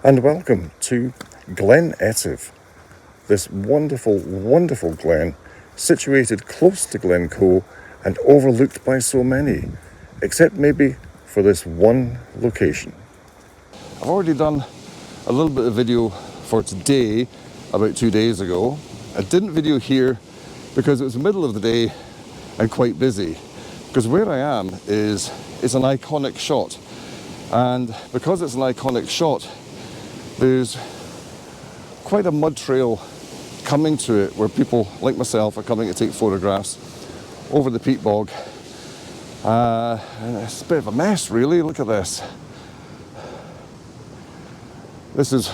and welcome to Glen Etive, this wonderful, wonderful glen situated close to Glencoe and overlooked by so many, except maybe for this one location. I've already done a little bit of video for today about 2 days ago. I didn't video here because it was the middle of the day and quite busy, because where I am is an iconic shot, and because it's an iconic shot, there's quite a mud trail coming to it where people like myself are coming to take photographs over the peat bog. And it's a bit of a mess, really. Look at this. This is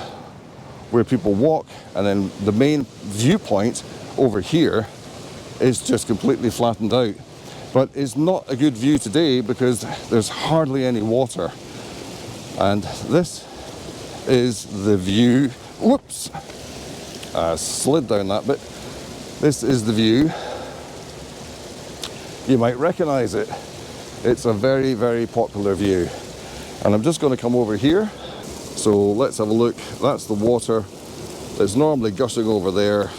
where people walk, and then the main viewpoint over here is just completely flattened out. But it's not a good view today because there's hardly any water. And this is the view. Whoops! I slid down that bit. This is the view. You might recognize it. It's a very, very popular view. And I'm just going to come over here. So let's have a look. That's the water that's normally gushing over there.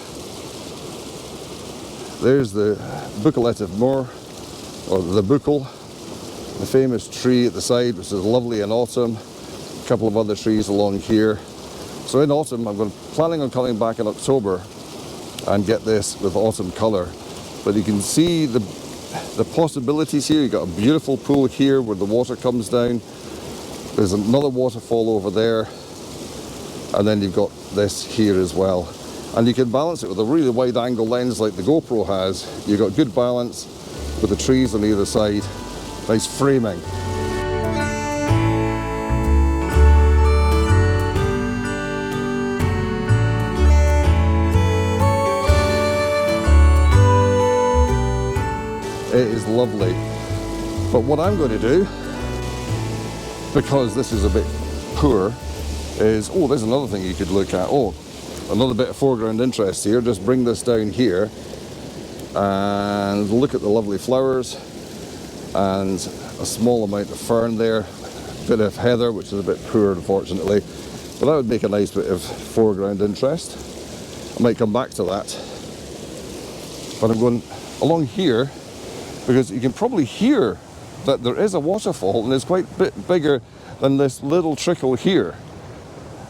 There's the Buachaille Etive Mòr, or the Buachaille, the famous tree at the side, which is lovely in autumn. A couple of other trees along here. So in autumn, I'm planning on coming back in October and get this with autumn colour. But you can see the possibilities here. You've got a beautiful pool here where the water comes down. There's another waterfall over there. And then you've got this here as well. And you can balance it with a really wide angle lens like the GoPro has. You've got good balance with the trees on either side. Nice framing. It is lovely. But what I'm going to do, because this is a bit poor, is, oh, there's another thing you could look at. Oh, another bit of foreground interest here. Just bring this down here and look at the lovely flowers and a small amount of fern there, a bit of heather, which is a bit poor, unfortunately. But that would make a nice bit of foreground interest. I might come back to that. But I'm going along here because you can probably hear that there is a waterfall, and it's quite a bit bigger than this little trickle here.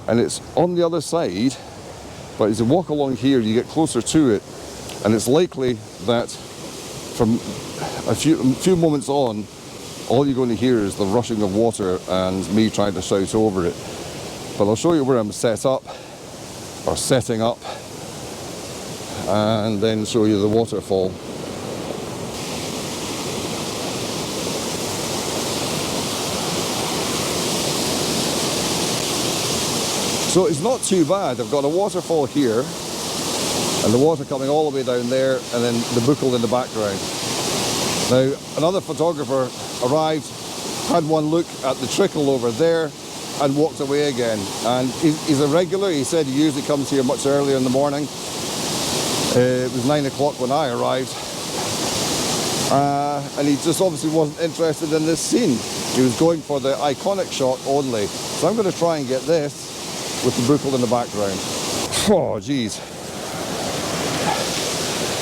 And it's on the other side, but as you walk along here, you get closer to it, and it's likely that from a few moments on, all you're going to hear is the rushing of water and me trying to shout over it. But I'll show you where I'm set up, or setting up, and then show you the waterfall. So it's not too bad. I've got a waterfall here, and the water coming all the way down there, and then the Buachaille in the background. Now, another photographer arrived, had one look at the trickle over there, and walked away again. And he's a regular. He said he usually comes here much earlier in the morning. It was 9 o'clock when I arrived. And he just obviously wasn't interested in this scene. He was going for the iconic shot only. So I'm going to try and get this with the Buachaille in the background. Oh, geez.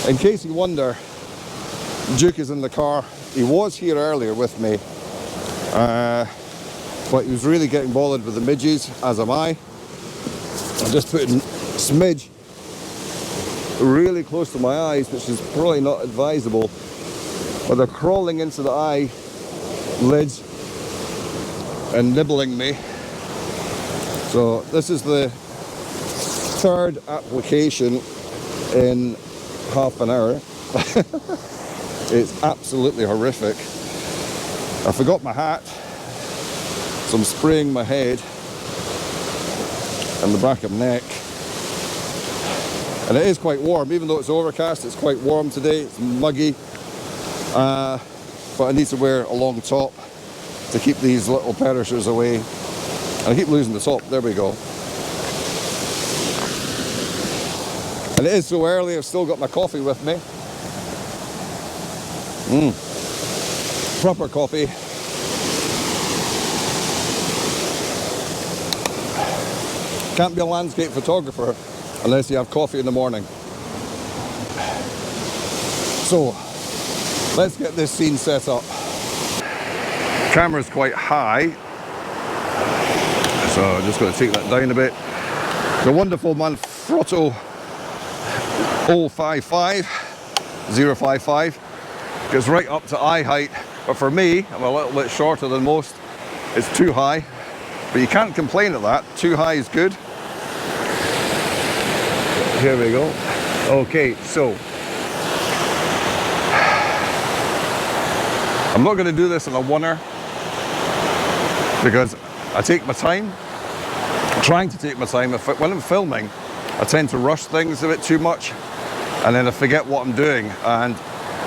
In case you wonder, Duke is in the car. He was here earlier with me, but he was really getting bothered with the midges, as am I. I'm just putting smidge really close to my eyes, which is probably not advisable, but they're crawling into the eyelids and nibbling me. So this is the third application in half an hour. It's absolutely horrific. I forgot my hat, so I'm spraying my head and the back of my neck. And it is quite warm, even though it's overcast, it's quite warm today. It's muggy, but I need to wear a long top to keep these little perishers away. And I keep losing the top. There we go. And it is so early, I've still got my coffee with me. Proper coffee. Can't be a landscape photographer unless you have coffee in the morning. So, let's get this scene set up. Camera's quite high, so I'm just going to take that down a bit. The wonderful Manfrotto 055 goes right up to eye height, but for me, I'm a little bit shorter than most. It's too high, but you can't complain at that. Too high is good. Here we go. Okay, so I'm not going to do this in a oneer because I take my time. I'm trying to take my time. When I'm filming, I tend to rush things a bit too much, and then I forget what I'm doing. And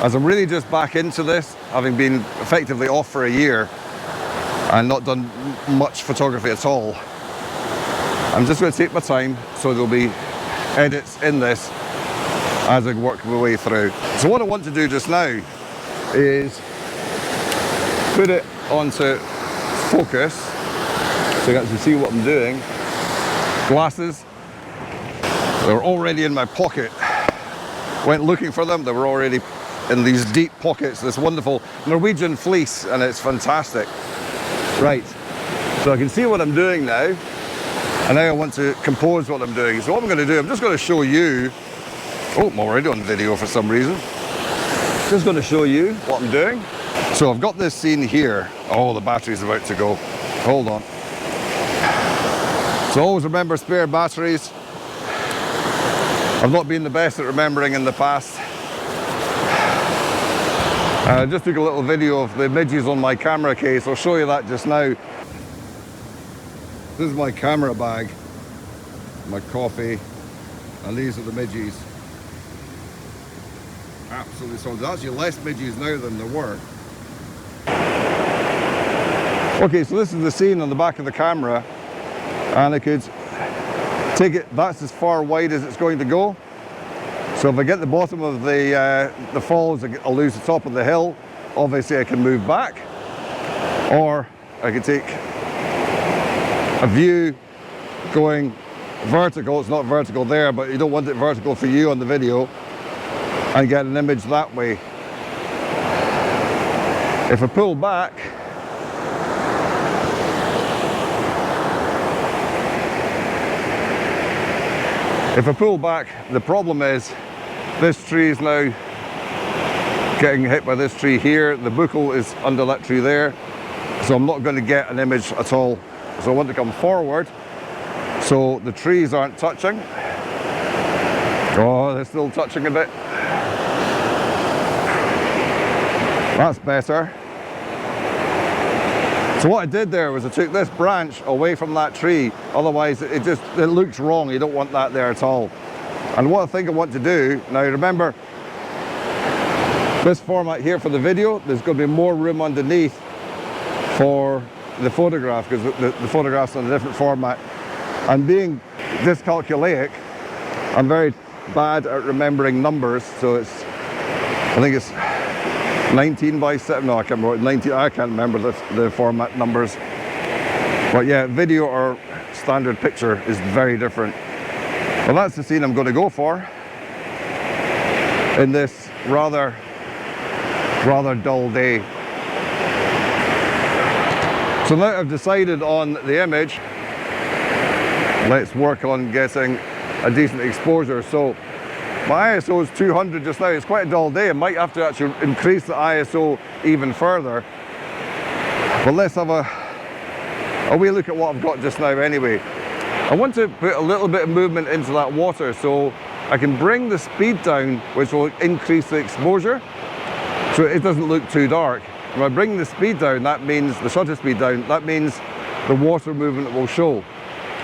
as I'm really just back into this, having been effectively off for a year and not done much photography at all, I'm just going to take my time, so there'll be edits in this as I work my way through. So what I want to do just now is put it onto focus so you can actually see what I'm doing. Glasses, they're already in my pocket. Went looking for them, they were already in these deep pockets, this wonderful Norwegian fleece, and it's fantastic. Right, so I can see what I'm doing now, and now I want to compose what I'm doing. So what I'm going to do, I'm just going to show you, oh, I'm already on video for some reason. Just going to show you what I'm doing. So I've got this scene here. Oh, the battery's about to go. Hold on. So always remember spare batteries. I've not been the best at remembering in the past. I just took a little video of the midges on my camera case. I'll show you that just now. This is my camera bag, my coffee, and these are the midges. Absolutely solid. There's actually less midges now than there were. Okay, so this is the scene on the back of the camera, and I could take it, that's as far wide as it's going to go. So if I get the bottom of the falls, I'll lose the top of the hill. Obviously I can move back, or I can take a view going vertical. It's not vertical there, but you don't want it vertical for you on the video, and get an image that way. If I pull back, the problem is this tree is now getting hit by this tree here. The buckle is under that tree there, so I'm not going to get an image at all. So I want to come forward so the trees aren't touching. Oh, they're still touching a bit. That's better. So what I did there was I took this branch away from that tree, otherwise it looks wrong. You don't want that there at all. And what I think I want to do, now remember, this format here for the video, there's going to be more room underneath for the photograph, because the photograph's on a different format. And being dyscalculic, I'm very bad at remembering numbers, so I think it's 19 by 7, no I can't remember, 19, I can't remember the format numbers. But yeah, video or standard picture is very different. Well, that's the scene I'm going to go for in this rather dull day. So now I've decided on the image, let's work on getting a decent exposure. So my ISO is 200 just now. It's quite a dull day. I might have to actually increase the ISO even further. But let's have a wee look at what I've got just now anyway. I want to put a little bit of movement into that water so I can bring the speed down, which will increase the exposure so it doesn't look too dark. When I bring the speed down, that means the shutter speed down, that means the water movement will show.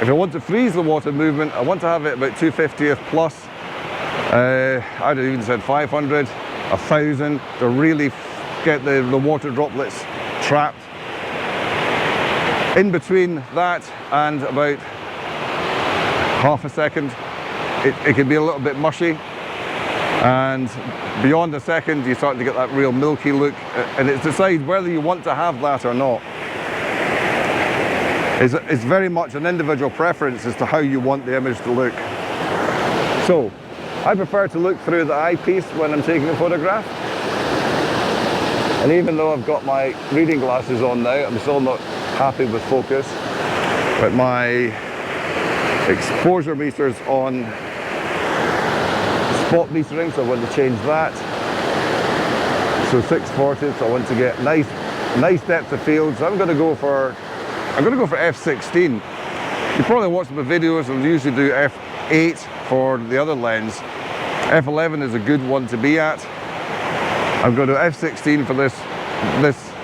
If I want to freeze the water movement, I want to have it about 250th plus. I'd even said 500, 1,000 to really get the water droplets trapped. In between that and about half a second, it can be a little bit mushy, and beyond a second you start to get that real milky look, and it's decide whether you want to have that or not. It's very much an individual preference as to how you want the image to look. So, I prefer to look through the eyepiece when I'm taking a photograph. And even though I've got my reading glasses on now, I'm still not happy with focus. But my exposure meter's on spot metering, so I want to change that. So 640, so I want to get nice depth of field. So I'm going to go for f16. You probably watched my videos, I'll usually do f8 for the other lens. f11 is a good one to be at. I'm going to f16 for this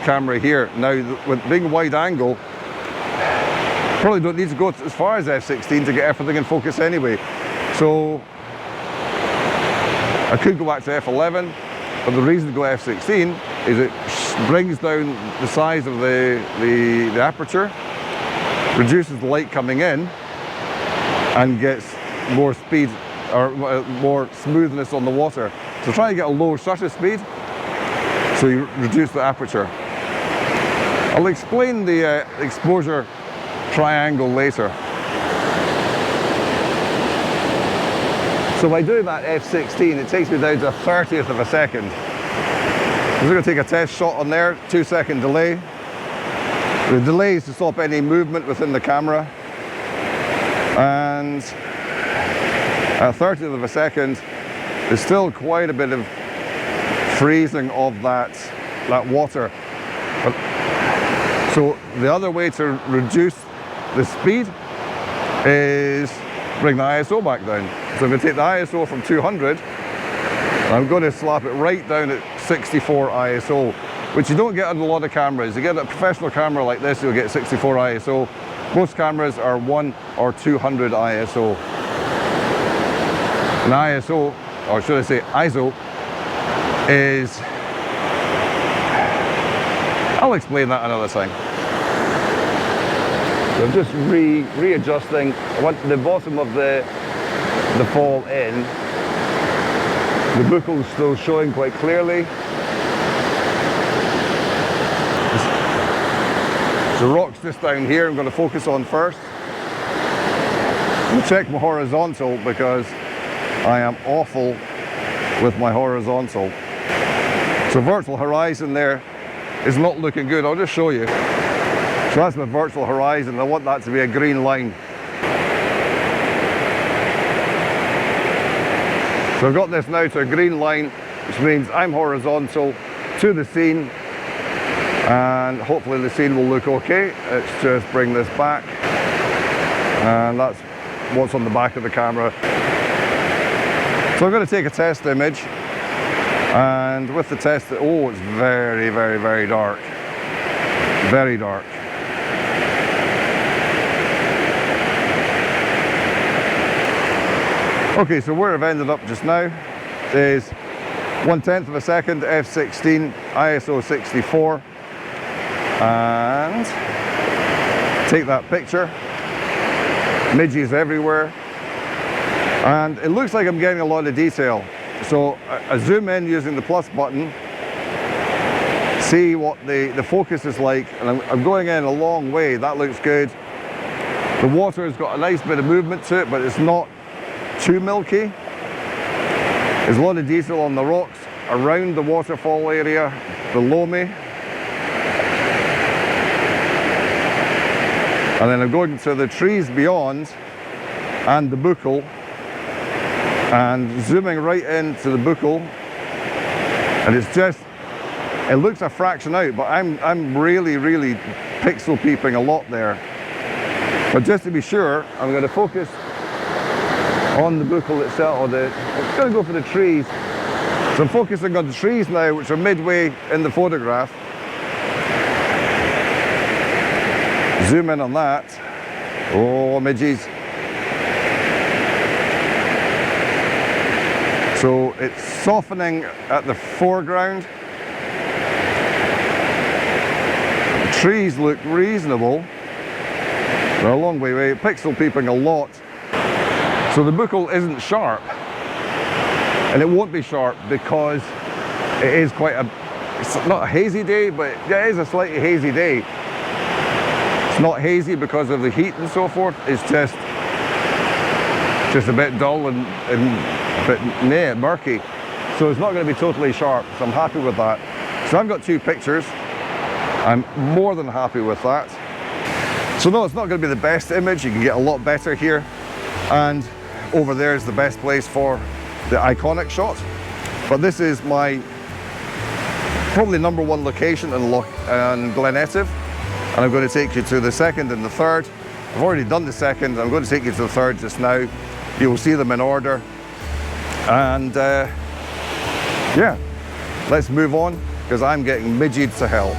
camera here. Now, with being wide angle, probably don't need to go as far as f16 to get everything in focus anyway. So I could go back to f11, but the reason to go f16 is it brings down the size of the aperture, reduces the light coming in, and gets more speed or more smoothness on the water. So try and get a low shutter speed, so you reduce the aperture. I'll explain the exposure triangle later. So by doing that f16, it takes me down to a 30th of a second. I'm just going to take a test shot on there, 2-second delay. The delay is to stop any movement within the camera. And at a 30th of a second, there's still quite a bit of freezing of that water. So the other way to reduce the speed is bring the ISO back down. So I'm going to take the ISO from 200, and I'm going to slap it right down at 64 ISO, which you don't get on a lot of cameras. You get a professional camera like this, you'll get 64 ISO. Most cameras are 100 or 200 ISO. An ISO, or should I say ISO, is... I'll explain that another time. So I'm just readjusting. I want the bottom of the fall in. The buckel's still showing quite clearly. The rock's just down here I'm going to focus on first. I'll check my horizontal because I am awful with my horizontal. So virtual horizon there is not looking good. I'll just show you. So that's my virtual horizon. I want that to be a green line. So I've got this now to a green line, which means I'm horizontal to the scene, and hopefully the scene will look okay. Let's just bring this back, and that's what's on the back of the camera. So I'm going to take a test image, and with the test, oh, it's very, very, very dark. Very dark. Okay, so where I've ended up just now is 1/10 of a second, f16, ISO 64, and take that picture. Midges everywhere, and it looks like I'm getting a lot of detail. So I zoom in using the plus button, see what the focus is like, and I'm going in a long way. That looks good. The water has got a nice bit of movement to it, but it's not too milky. There's a lot of detail on the rocks around the waterfall area below me. And then I'm going to the trees beyond and the buccal, and zooming right into the buccal, and it's just, it looks a fraction out, but I'm really pixel peeping a lot there. But just to be sure, I'm going to focus on the buccal itself, or I'm going to go for the trees. So I'm focusing on the trees now, which are midway in the photograph. Zoom in on that. Oh, midges. So it's softening at the foreground. The trees look reasonable. They're a long way away, pixel peeping a lot. So the buccal isn't sharp, and it won't be sharp because it is quite it's not a hazy day, but yeah, it is a slightly hazy day. It's not hazy because of the heat and so forth. It's just a bit dull and a bit murky. So it's not going to be totally sharp. So I'm happy with that. So I've got 2 pictures. I'm more than happy with that. So no, it's not going to be the best image. You can get a lot better here. And over there is the best place for the iconic shot. But this is my probably #1 location in Glen Etive. And I'm going to take you to the second and the third. I've already done the second. I'm going to take you to the third just now. You will see them in order. And yeah, let's move on because I'm getting midged to hell.